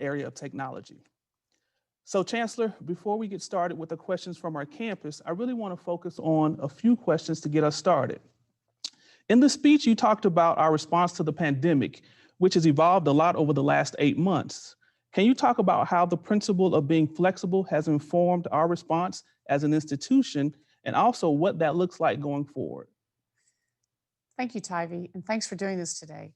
area of technology. So Chancellor, before we get started with the questions from our campus, I really want to focus on a few questions to get us started. In the speech, you talked about our response to the pandemic, which has evolved a lot over the last 8 months. Can you talk about how the principle of being flexible has informed our response as an institution, and also what that looks like going forward? Thank you, Tyvee, and thanks for doing this today.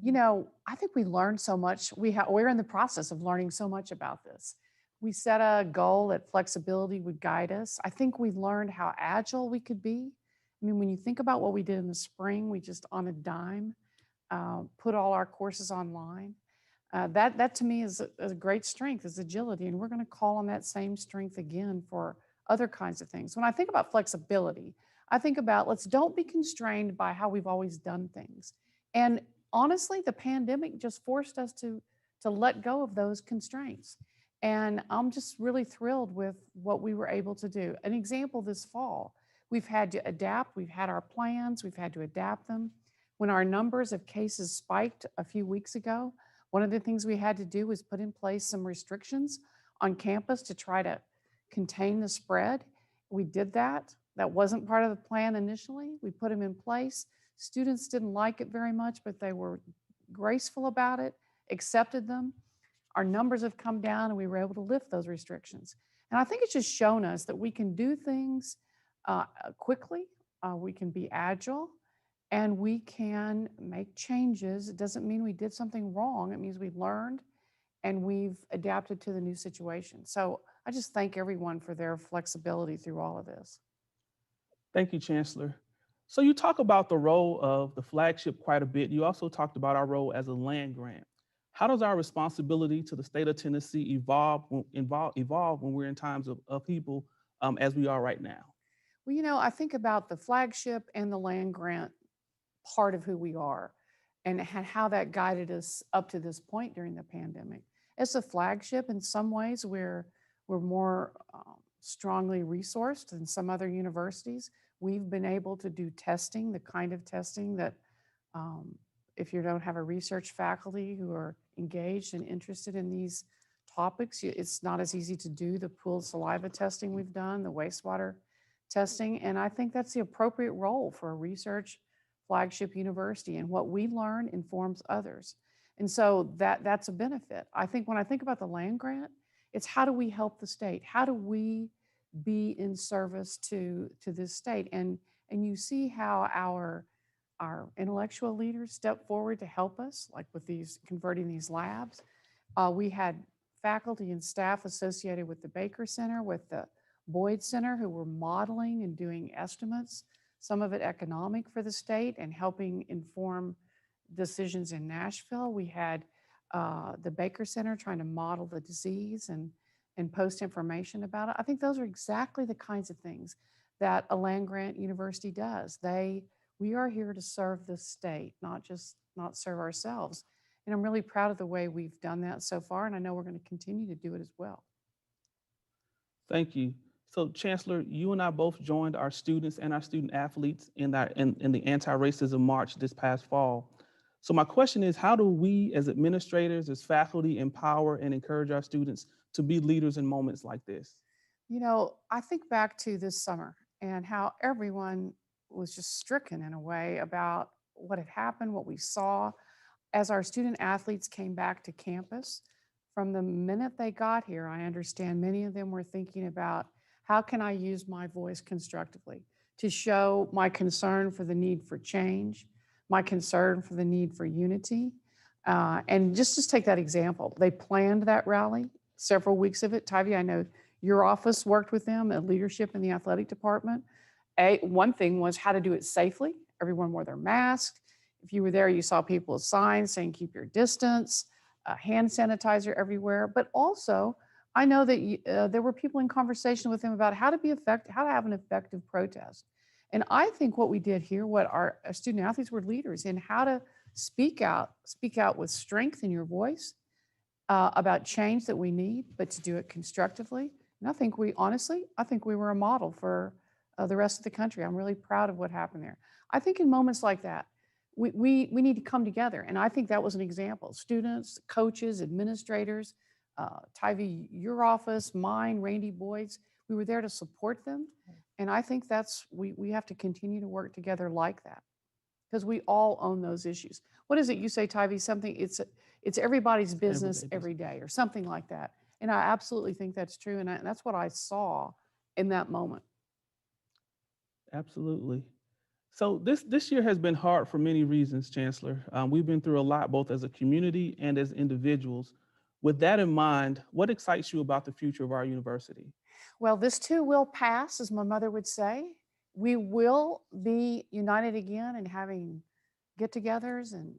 You know, I think we learned so much. We're in the process of learning so much about this. We set a goal that flexibility would guide us. I think we learned how agile we could be. I mean, when you think about what we did in the spring, we just on a dime put all our courses online. That to me is a great strength, is agility, and we're going to call on that same strength again for other kinds of things. When I think about flexibility, I think about let's don't be constrained by how we've always done things. And honestly, the pandemic just forced us to let go of those constraints. And I'm just really thrilled with what we were able to do. An example this fall, we've had to adapt, we've had our plans, we've had to adapt them. When our numbers of cases spiked a few weeks ago, one of the things we had to do was put in place some restrictions on campus to try to contain the spread. We did that. That wasn't part of the plan initially. We put them in place. Students didn't like it very much, but they were graceful about it, accepted them. Our numbers have come down and we were able to lift those restrictions. And I think it's just shown us that we can do things quickly, we can be agile, and we can make changes. It doesn't mean we did something wrong. It means we learned and we've adapted to the new situation. So I just thank everyone for their flexibility through all of this. Thank you, Chancellor. So you talk about the role of the flagship quite a bit. You also talked about our role as a land grant. How does our responsibility to the state of Tennessee evolve when we're in times of upheaval as we are right now? Well, you know, I think about the flagship and the land grant part of who we are and how that guided us up to this point during the pandemic. As a flagship, in some ways, we're more strongly resourced than some other universities. We've been able to do testing, the kind of testing that if you don't have a research faculty who are engaged and interested in these topics, it's not as easy to do the pooled saliva testing we've done, the wastewater testing. And I think that's the appropriate role for a research flagship university. And what we learn informs others. And so that's a benefit. I think when I think about the land grant, it's how do we help the state? How do we be in service to this state? And you see how our intellectual leaders step forward to help us, like with these converting these labs. We had faculty and staff associated with the Baker Center, with the Boyd Center, who were modeling and doing estimates, some of it economic for the state and helping inform decisions in Nashville. We had the Baker Center trying to model the disease and post information about it. I think those are exactly the kinds of things that a land grant university does. We are here to serve the state, not serve ourselves. And I'm really proud of the way we've done that so far, and I know we're going to continue to do it as well. Thank you. So Chancellor, you and I both joined our students and our student athletes in the anti-racism march this past fall. So my question is, how do we as administrators, as faculty, empower and encourage our students to be leaders in moments like this? You know, I think back to this summer and how everyone was just stricken in a way about what had happened, what we saw. As our student athletes came back to campus, from the minute they got here, I understand many of them were thinking about how can I use my voice constructively to show my concern for the need for change, my concern for the need for unity. And just take that example. They planned that rally, several weeks of it. Tyvee, I know your office worked with them, leadership in the athletic department. One thing was how to do it safely. Everyone wore their masks. If you were there, you saw people with signs saying keep your distance, hand sanitizer everywhere. But also, I know that there were people in conversation with them about how to have an effective protest. And I think what we did here, what our student athletes were leaders in how to speak out with strength in your voice about change that we need, but to do it constructively. And I think we were a model for the rest of the country. I'm really proud of what happened there. I think in moments like that, we need to come together. And I think that was an example. Students, coaches, administrators, Tyvee, your office, mine, Randy Boyd's, we were there to support them. And I think we have to continue to work together like that because we all own those issues. What is it you say, Tyvee? Something, it's everybody's business Everyday every day or something like that. And I absolutely think that's true. And that's what I saw in that moment. Absolutely. So this year has been hard for many reasons, Chancellor. We've been through a lot, both as a community and as individuals. With that in mind, what excites you about the future of our university? Well, this too will pass, as my mother would say. We will be united again and having get togethers and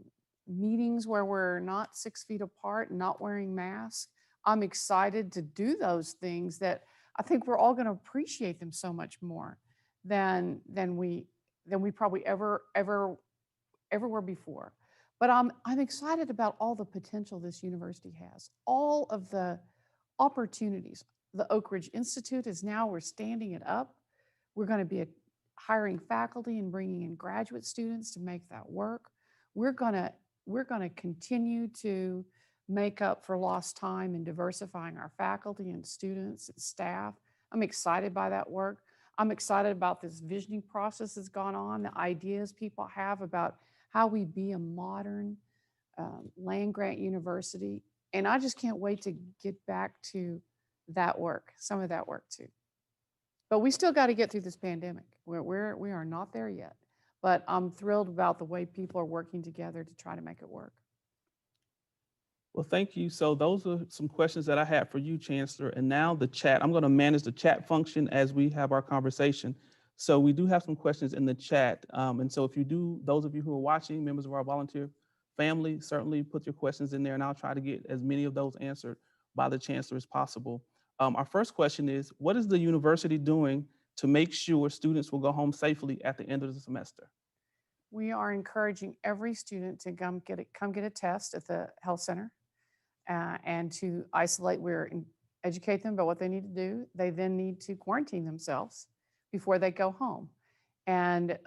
meetings where we're not 6 feet apart and not wearing masks. I'm excited to do those things that I think we're all going to appreciate them so much more than we probably ever were before. But I'm excited about all the potential this university has, all of the opportunities. The Oak Ridge Institute is now, we're standing it up. We're going to be hiring faculty and bringing in graduate students to make that work. We're going to continue to make up for lost time in diversifying our faculty and students and staff. I'm excited by that work. I'm excited about this visioning process that's gone on, the ideas people have about how we be a modern land grant university. And I just can't wait to get back to that work, some of that work too. But we still got to get through this pandemic. We are not there yet. But I'm thrilled about the way people are working together to try to make it work. Well, thank you. So those are some questions that I had for you, Chancellor. And now the chat, I'm going to manage the chat function as we have our conversation. So we do have some questions in the chat. And so if you do, those of you who are watching, members of our volunteer family, certainly put your questions in there and I'll try to get as many of those answered by the Chancellor as possible. Our first question is, what is the university doing to make sure students will go home safely at the end of the semester? We are encouraging every student to come get a test at the health center and to isolate. Educate them about what they need to do. They then need to quarantine themselves before they go home. And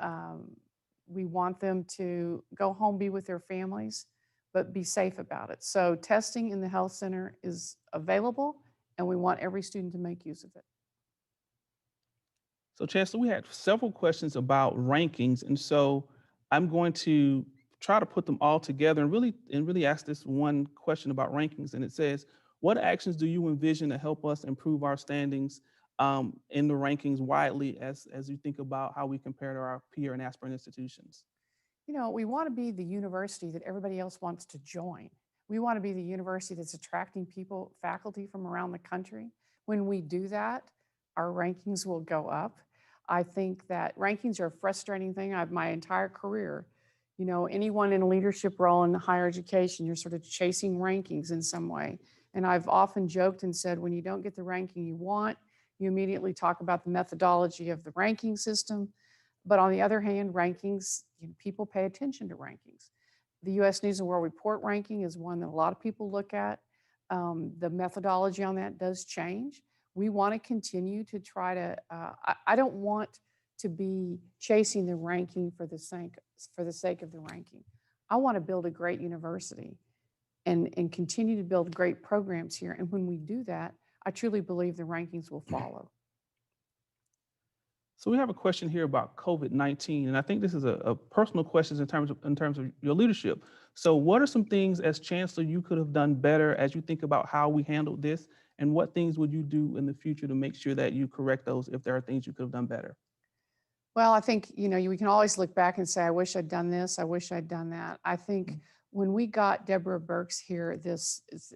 we want them to go home, be with their families, but be safe about it. So testing in the health center is available, and we want every student to make use of it. So Chancellor, we had several questions about rankings. And so I'm going to try to put them all together and really ask this one question about rankings. And it says, what actions do you envision to help us improve our standings in the rankings widely as you think about how we compare to our peer and aspirant institutions? You know, we want to be the university that everybody else wants to join. We want to be the university that's attracting people, faculty from around the country. When we do that, our rankings will go up. I think that rankings are a frustrating thing. I've my entire career, you know, anyone in a leadership role in higher education, you're sort of chasing rankings in some way. And I've often joked and said, when you don't get the ranking you want, you immediately talk about the methodology of the ranking system. But on the other hand, rankings, you know, people pay attention to rankings. The U.S. News and World Report ranking is one that a lot of people look at. The methodology on that does change. We want to continue to try to, I don't want to be chasing the ranking for the sake of the ranking. I want to build a great university and continue to build great programs here. And when we do that, I truly believe the rankings will follow. So we have a question here about COVID-19, and I think this is a personal question in terms of your leadership. So what are some things as Chancellor you could have done better as you think about how we handled this, and what things would you do in the future to make sure that you correct those if there are things you could have done better? Well, I think, you know, we can always look back and say, I wish I'd done this, I wish I'd done that. I think when we got Deborah Burks here, it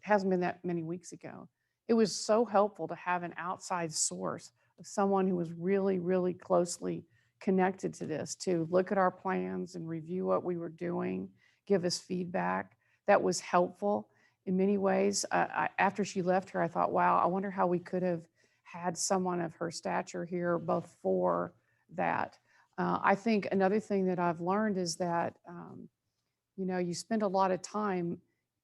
hasn't been that many weeks ago, it was so helpful to have an outside source of someone who was really, really closely connected to this, to look at our plans and review what we were doing, give us feedback. That was helpful in many ways. After she left here, I thought, wow, I wonder how we could have had someone of her stature here both for that. I think another thing that I've learned is that, you know, you spend a lot of time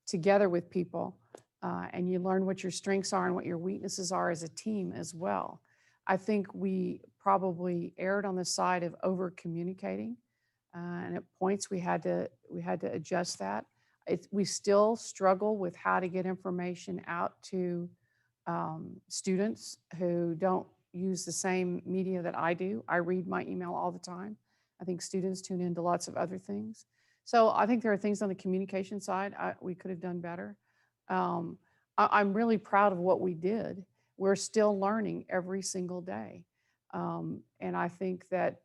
together with people and you learn what your strengths are and what your weaknesses are as a team as well. I think we probably erred on the side of over communicating, and at points we had to adjust that. We still struggle with how to get information out to students who don't use the same media that I do. I read my email all the time. I think students tune into lots of other things. So I think there are things on the communication side we could have done better. Um, I'm really proud of what we did. We're still learning every single day. And I think that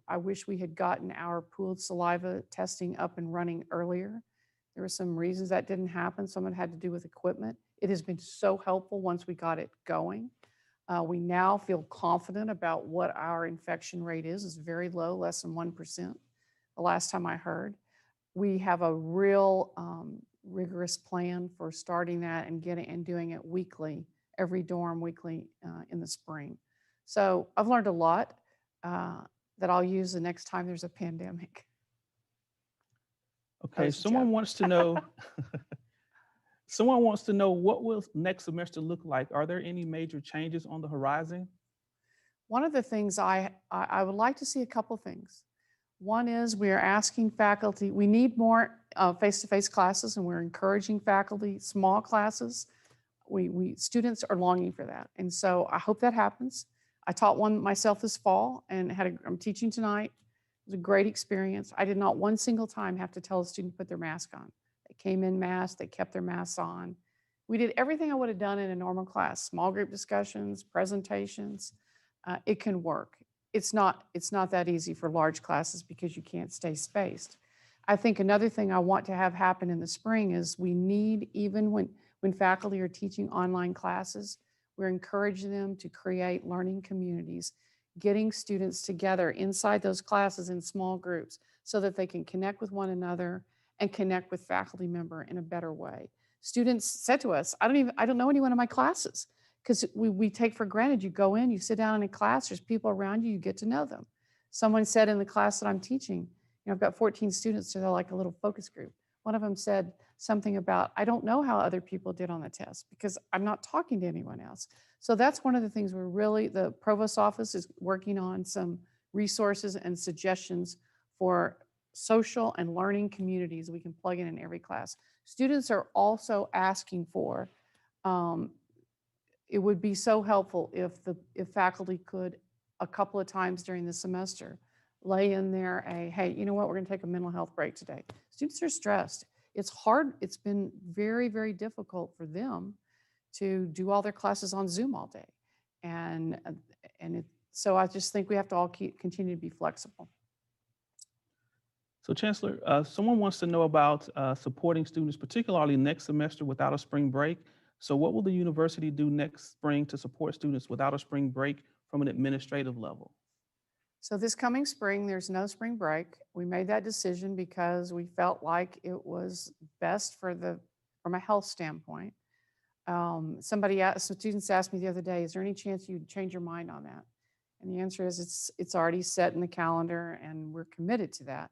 I wish we had gotten our pooled saliva testing up and running earlier. There were some reasons that didn't happen. Some of it had to do with equipment. It has been so helpful once we got it going. We now feel confident about what our infection rate is. It's very low, less than 1%, the last time I heard. We have a real rigorous plan for starting that and getting and doing it weekly, every dorm weekly in the spring. So I've learned a lot that I'll use the next time there's a pandemic. Okay, was a someone joke. wants to know, someone wants to know what will next semester look like? Are there any major changes on the horizon? One of the things I would like to see a couple things. One is we are asking faculty, we need more face-to-face classes, and we're encouraging faculty, small classes. Students are longing for that. And so I hope that happens. I taught one myself this fall and I'm teaching tonight. It was a great experience. I did not one single time have to tell a student to put their mask on. They came in masked, they kept their masks on. We did everything I would have done in a normal class, small group discussions, presentations. It can work. It's not that easy for large classes because you can't stay spaced. I think another thing I want to have happen in the spring is we need, even when faculty are teaching online classes, we're encouraging them to create learning communities, getting students together inside those classes in small groups so that they can connect with one another and connect with faculty member in a better way. Students said to us, I don't know anyone in my classes, because we take for granted. You go in, you sit down in a class, there's people around you, you get to know them. Someone said in the class that I'm teaching, I've got 14 students, so they're like a little focus group. One of them said something about, I don't know how other people did on the test because I'm not talking to anyone else. So that's one of the things the provost's office is working on some resources and suggestions for social and learning communities we can plug in every class. Students are also asking for, it would be so helpful if faculty could, a couple of times during the semester, lay in there hey, you know what, we're going to take a mental health break today. Students are stressed. It's hard. It's been very, very difficult for them to do all their classes on Zoom all day. So I just think we have to all continue to be flexible. So Chancellor, someone wants to know about supporting students, particularly next semester without a spring break. So what will the university do next spring to support students without a spring break from an administrative level? So this coming spring, there's no spring break. We made that decision because we felt like it was best from a health standpoint. Some students asked me the other day, is there any chance you'd change your mind on that? And the answer is it's already set in the calendar and we're committed to that.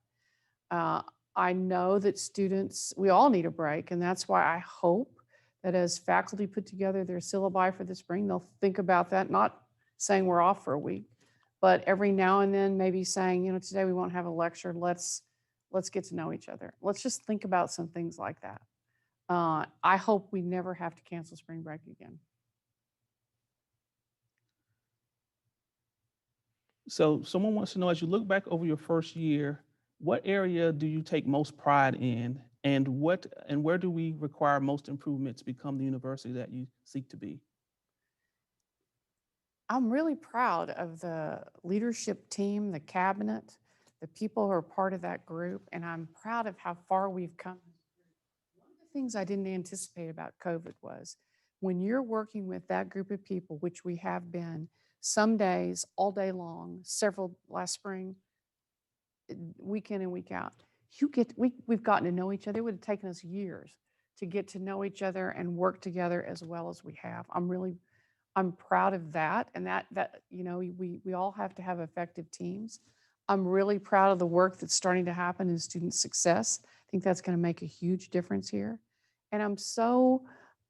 I know that students, we all need a break, and that's why I hope that as faculty put together their syllabi for the spring, they'll think about that, not saying we're off for a week, but every now and then maybe saying, today we won't have a lecture, let's get to know each other. Let's just think about some things like that. I hope we never have to cancel spring break again. So someone wants to know, as you look back over your first year, what area do you take most pride in, and where do we require most improvement to become the university that you seek to be? I'm really proud of the leadership team, the cabinet, the people who are part of that group, and I'm proud of how far we've come. One of the things I didn't anticipate about COVID was when you're working with that group of people, which we have been some days, all day long, several last spring, week in and week out, we've gotten to know each other. It would have taken us years to get to know each other and work together as well as we have. I'm proud of that, and that we all have to have effective teams. I'm really proud of the work that's starting to happen in student success. I think that's going to make a huge difference here. And I'm so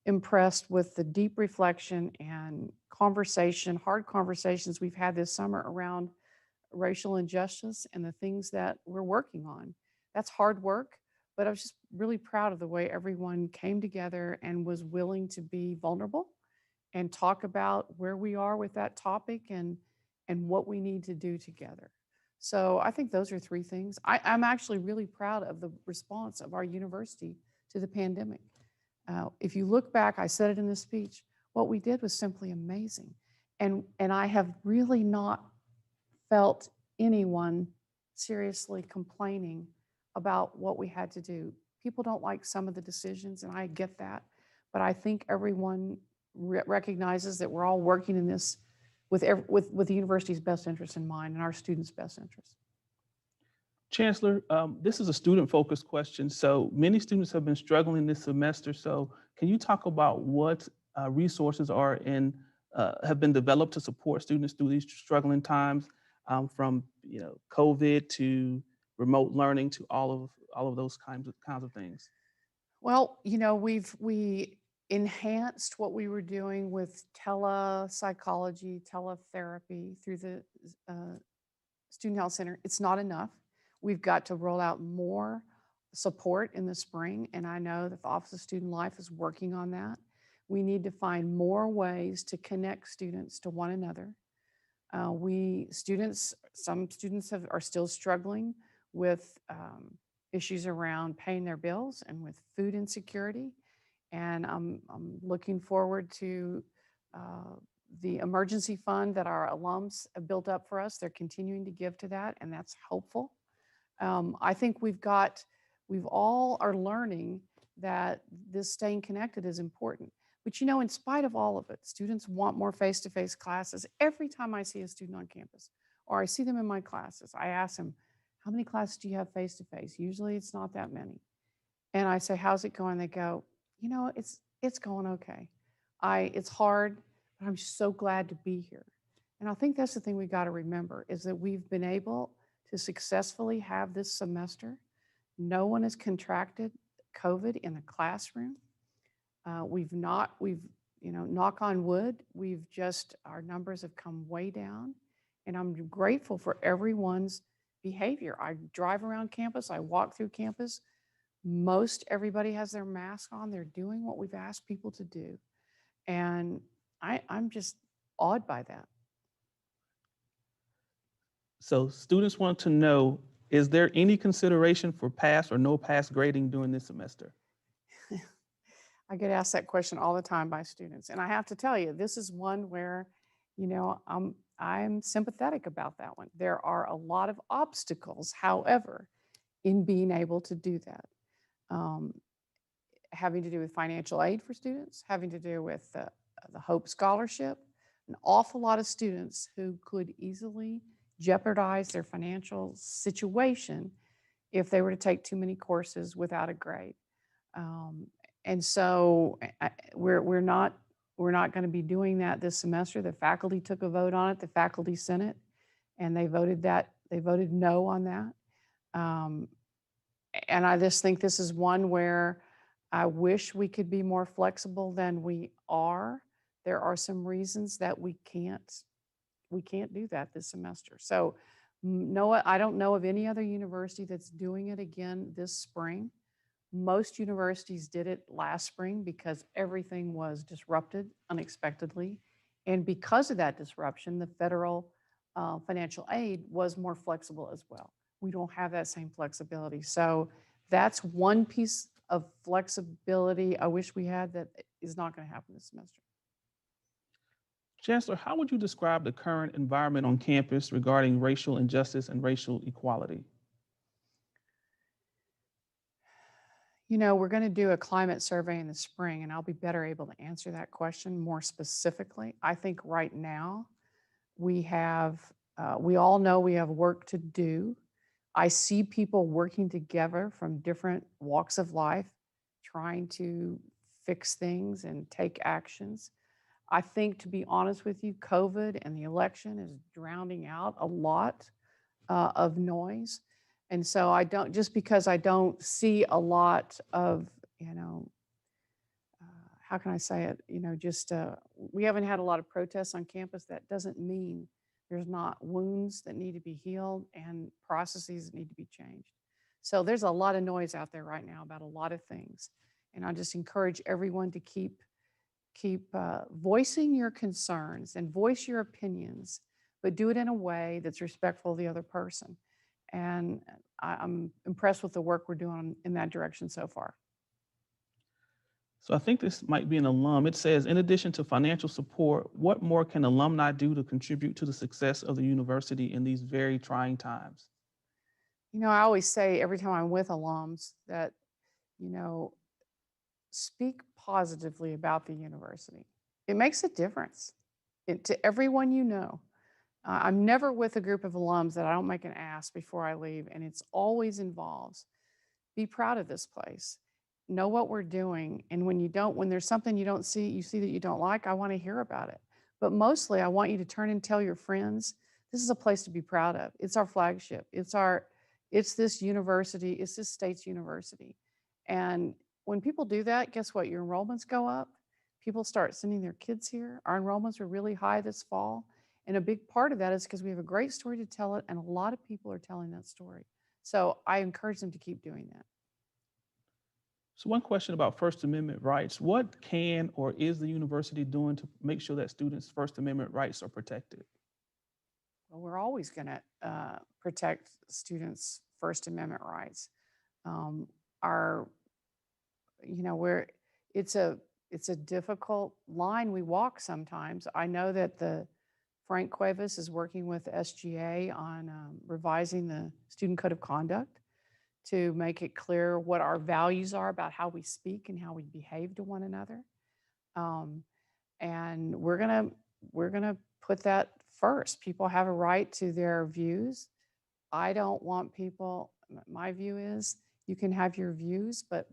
impressed with the deep reflection and hard conversations we've had this summer around racial injustice and the things that we're working on. That's hard work, but I was just really proud of the way everyone came together and was willing to be vulnerable and talk about where we are with that topic and what we need to do together. So I think those are three things. I'm actually really proud of the response of our university to the pandemic. If you look back, I said it in the speech, what we did was simply amazing. And I have really not felt anyone seriously complaining about what we had to do. People don't like some of the decisions, and I get that. But I think everyone recognizes that we're all working in this with the university's best interest in mind and our students' best interest. Chancellor, this is a student-focused question. So many students have been struggling this semester. So can you talk about what resources have been developed to support students through these struggling times, from COVID to remote learning to all of those kinds of things? Well, we enhanced what we were doing with telepsychology, teletherapy through the uh, Student Health Center. It's not enough. We've got to roll out more support in the spring, and I know that the Office of Student Life is working on that. We need to find more ways to connect students to one another. Some students are still struggling with issues around paying their bills and with food insecurity. And I'm looking forward to uh, the emergency fund that our alums have built up for us. They're continuing to give to that, and that's hopeful. I think we've all are learning that this staying connected is important. But in spite of all of it, students want more face-to-face classes. Every time I see a student on campus or I see them in my classes, I ask them, how many classes do you have face-to-face? Usually it's not that many. And I say, how's it going? They go, it's going okay. It's hard, but I'm so glad to be here. And I think that's the thing we got to remember is that we've been able to successfully have this semester. No one has contracted COVID in the classroom. Knock on wood, our numbers have come way down. And I'm grateful for everyone's behavior. I drive around campus, I walk through campus. Most everybody has their mask on. They're doing what we've asked people to do. And I'm just awed by that. So students want to know, is there any consideration for pass or no pass grading during this semester? I get asked that question all the time by students. And I have to tell you, this is one where, I'm sympathetic about that one. There are a lot of obstacles, however, in being able to do that. Um, Having to do with financial aid for students, having to do with the Hope Scholarship, an awful lot of students who could easily jeopardize their financial situation if they were to take too many courses without a grade. Um, and so we're not going to be doing that this semester. The faculty took a vote on it, the faculty senate, and they voted no on that. And I just think this is one where I wish we could be more flexible than we are. There are some reasons that we can't do that this semester. So no, I don't know of any other university that's doing it again this spring. Most universities did it last spring because everything was disrupted unexpectedly. And because of that disruption, the federal financial aid was more flexible as well. We don't have that same flexibility. So that's one piece of flexibility I wish we had that is not going to happen this semester. Chancellor, how would you describe the current environment on campus regarding racial injustice and racial equality? We're going to do a climate survey in the spring, and I'll be better able to answer that question more specifically. I think right now we all know we have work to do. I see people working together from different walks of life, trying to fix things and take actions. I think, to be honest with you, COVID and the election is drowning out a lot of noise. And so just because I don't see a lot of, how can I say it? We haven't had a lot of protests on campus. That doesn't mean there's not wounds that need to be healed and processes that need to be changed. So there's a lot of noise out there right now about a lot of things. And I just encourage everyone to keep voicing your concerns and voice your opinions, but do it in a way that's respectful of the other person. And I'm impressed with the work we're doing in that direction so far. So I think this might be an alum. It says, in addition to financial support, what more can alumni do to contribute to the success of the university in these very trying times? I always say every time I'm with alums that, you know, speak positively about the university. It makes a difference to everyone you know. I'm never with a group of alums that I don't make an ask before I leave, and it's always involves be proud of this place. Know what we're doing. And when there's something you see that you don't like, I want to hear about it. But mostly I want you to turn and tell your friends, this is a place to be proud of. It's our flagship. It's this university, it's this state's university. And when people do that, guess what? Your enrollments go up. People start sending their kids here. Our enrollments are really high this fall. And a big part of that is because we have a great story to tell it, and a lot of people are telling that story. So I encourage them to keep doing that. So one question about First Amendment rights. What can or is the university doing to make sure that students' First Amendment rights are protected? Well, we're always going to protect students' First Amendment rights. Um, our, we're it's a difficult line we walk sometimes. I know that the Frank Cuevas is working with SGA on revising the Student Code of Conduct to make it clear what our values are about how we speak and how we behave to one another. Um, and we're gonna put that first. People have a right to their views. I don't want people. My view is you can have your views, but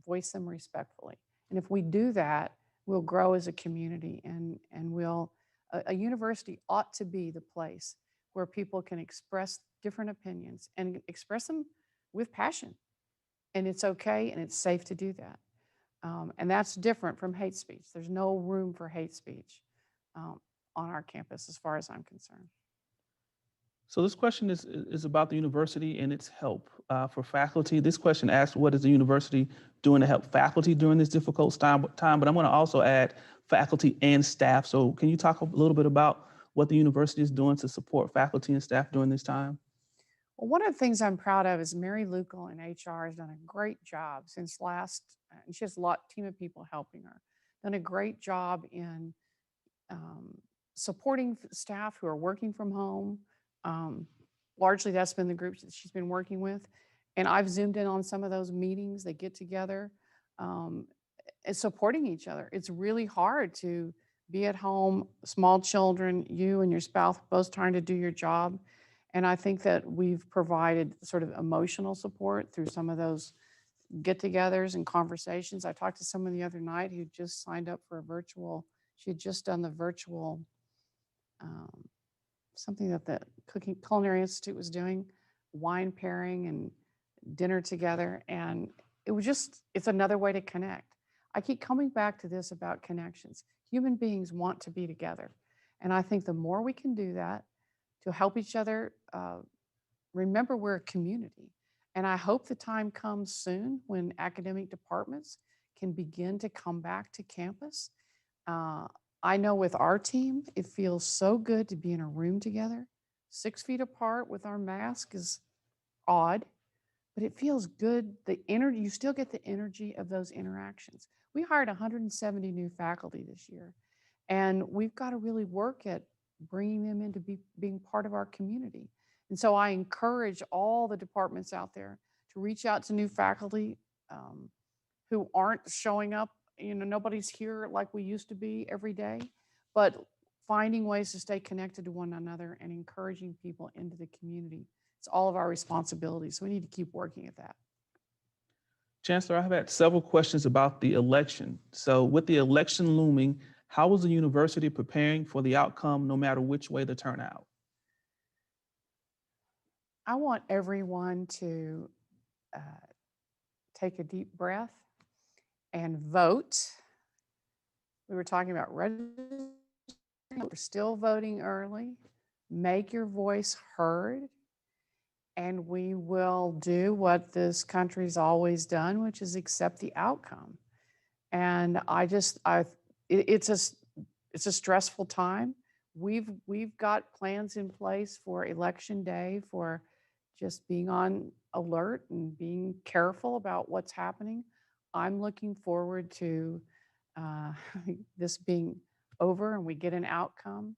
voice them respectfully. And if we do that, we'll grow as a community, and a university ought to be the place where people can express different opinions and express them with passion. And it's okay and it's safe to do that. And that's different from hate speech. There's no room for hate speech on our campus, as far as I'm concerned. So this question is about the university and its help for faculty. This question asks, what is the university doing to help faculty during this difficult time? But I'm going to also add faculty and staff. So can you talk a little bit about what the university is doing to support faculty and staff during this time? Well, one of the things I'm proud of is Mary Lucal in HR has done a great job since and she has a team of people helping her, done a great job in supporting staff who are working from home. Um, Largely, that's been the groups that she's been working with. And I've zoomed in on some of those meetings. They get together and supporting each other. It's really hard to be at home, small children, you and your spouse both trying to do your job. And I think that we've provided sort of emotional support through some of those get-togethers and conversations. I talked to someone the other night who just signed up for she had just done the virtual, something that the Culinary Institute was doing, wine pairing and dinner together. And it's another way to connect. I keep coming back to this about connections. Human beings want to be together. And I think the more we can do that to help each other, remember we're a community. And I hope the time comes soon when academic departments can begin to come back to campus. I know with our team, it feels so good to be in a room together. 6 feet apart with our mask is odd, but it feels good. The energy, you still get the energy of those interactions. We hired 170 new faculty this year, and we've got to really work at bringing them into being part of our community. And so I encourage all the departments out there to reach out to new faculty who aren't showing up. Nobody's here like we used to be every day, but finding ways to stay connected to one another and encouraging people into the community. It's all of our responsibility. So we need to keep working at that. Chancellor, I've had several questions about the election. So with the election looming, how is the university preparing for the outcome, no matter which way the turnout? I want everyone to take a deep breath and vote. We were talking about registering. We're still voting early. Make your voice heard. and we will do what this country's always done, which is accept the outcome. And it's a stressful time. We've got plans in place for election day, for just being on alert and being careful about what's happening. I'm looking forward to uh, this being over and we get an outcome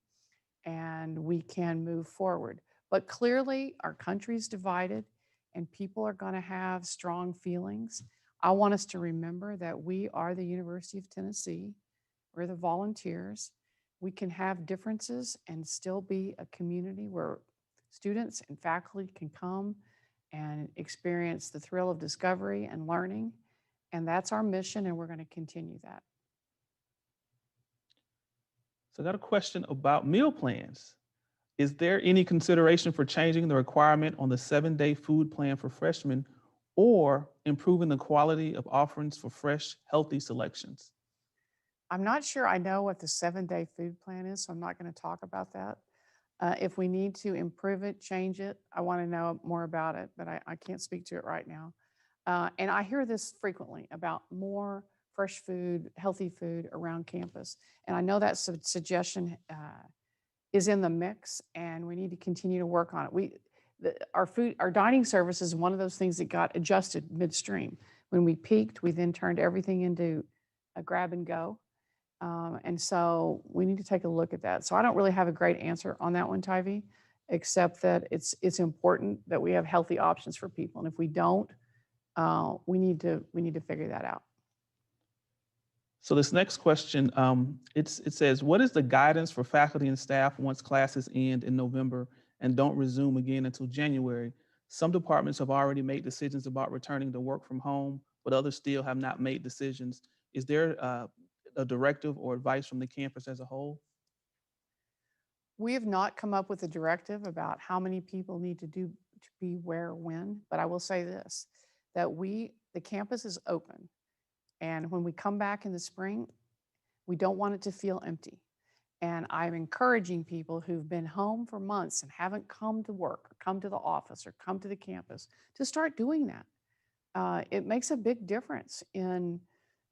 and we can move forward. But clearly, our country's divided and people are going to have strong feelings. I want us to remember that we are the University of Tennessee. We're the volunteers. We can have differences and still be a community where students and faculty can come and experience the thrill of discovery and learning. And that's our mission, and we're going to continue that. So I got a question about meal plans. Is there any consideration for changing the requirement on the 7-day food plan for freshmen or improving the quality of offerings for fresh, healthy selections? I'm not sure I know what the 7-day food plan is, so I'm not going to talk about that. If we need to improve it, change it, I want to know more about it, but I can't speak to it right now. And I hear this frequently about more fresh food, healthy food around campus. And I know that suggestion is in the mix, and we need to continue to work on it. Our dining service is one of those things that got adjusted midstream. When we peaked, we then turned everything into a grab and go. And so we need to take a look at that. So I don't really have a great answer on that one, Tyvee, except that it's important that we have healthy options for people. And if we don't, we need to figure that out. So this next question, it says, what is the guidance for faculty and staff once classes end in November and don't resume again until January? Some departments have already made decisions about returning to work from home, but others still have not made decisions. Is there a directive or advice from the campus as a whole? We have not come up with a directive about how many people need to be where, when, but I will say this, that the campus is open. And when we come back in the spring, we don't want it to feel empty. And I'm encouraging people who've been home for months and haven't come to work, or come to the office, or come to the campus to start doing that. It makes a big difference in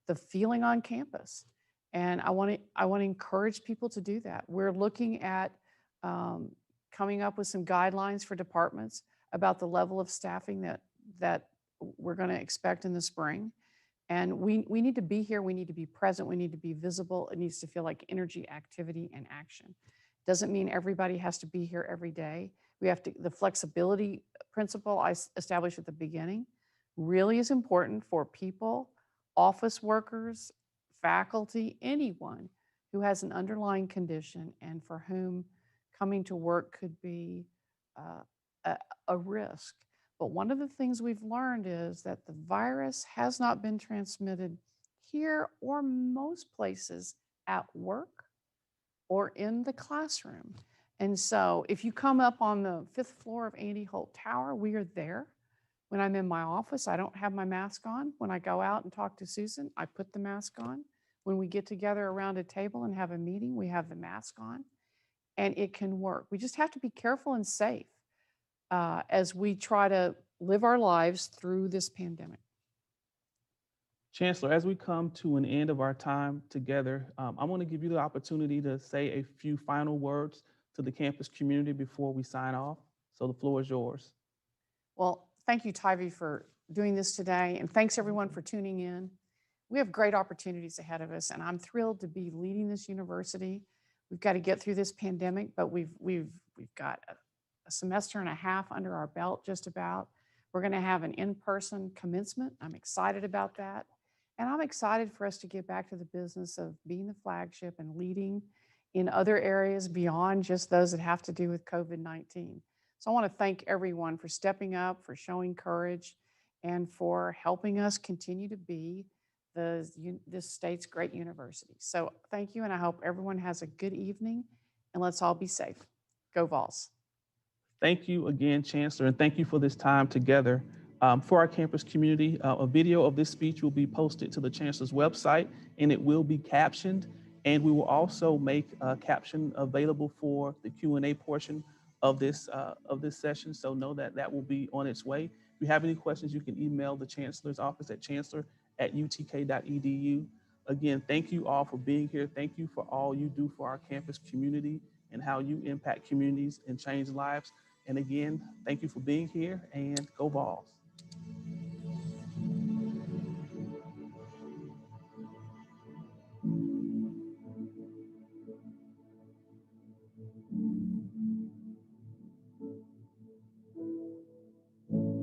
the feeling on campus. And I want to encourage people to do that. We're looking at coming up with some guidelines for departments about the level of staffing that we're going to expect in the spring. And we need to be here. We need to be present. We need to be visible. It needs to feel like energy, activity, and action. Doesn't mean everybody has to be here every day. The flexibility principle I established at the beginning really is important for people, office workers, faculty, anyone who has an underlying condition and for whom coming to work could be a risk. But one of the things we've learned is that the virus has not been transmitted here or most places at work or in the classroom. And so if you come up on the 5th floor of Andy Holt Tower, we are there. When I'm in my office, I don't have my mask on. When I go out and talk to Susan, I put the mask on. When we get together around a table and have a meeting, we have the mask on. And it can work. We just have to be careful and safe as we try to live our lives through this pandemic. Chancellor, as we come to an end of our time together, I want to give you the opportunity to say a few final words to the campus community before we sign off. So the floor is yours. Well, thank you, Tyvee, for doing this today. And thanks everyone for tuning in. We have great opportunities ahead of us, and I'm thrilled to be leading this university. We've got to get through this pandemic, but we've got a semester and a half under our belt just about. We're going to have an in-person commencement. I'm excited about that. And I'm excited for us to get back to the business of being the flagship and leading in other areas beyond just those that have to do with COVID-19. So I want to thank everyone for stepping up, for showing courage, and for helping us continue to be this state's great university. So thank you, and I hope everyone has a good evening, and let's all be safe. Go Vols. Thank you again, Chancellor, and thank you for this time together. For our campus community, a video of this speech will be posted to the Chancellor's website, and it will be captioned. And we will also make a caption available for the Q&A portion of this session. So know that that will be on its way. If you have any questions, you can email the Chancellor's office at chancellor@utk.edu. Again, thank you all for being here. Thank you for all you do for our campus community and how you impact communities and change lives. And again, thank you for being here, and go Vols.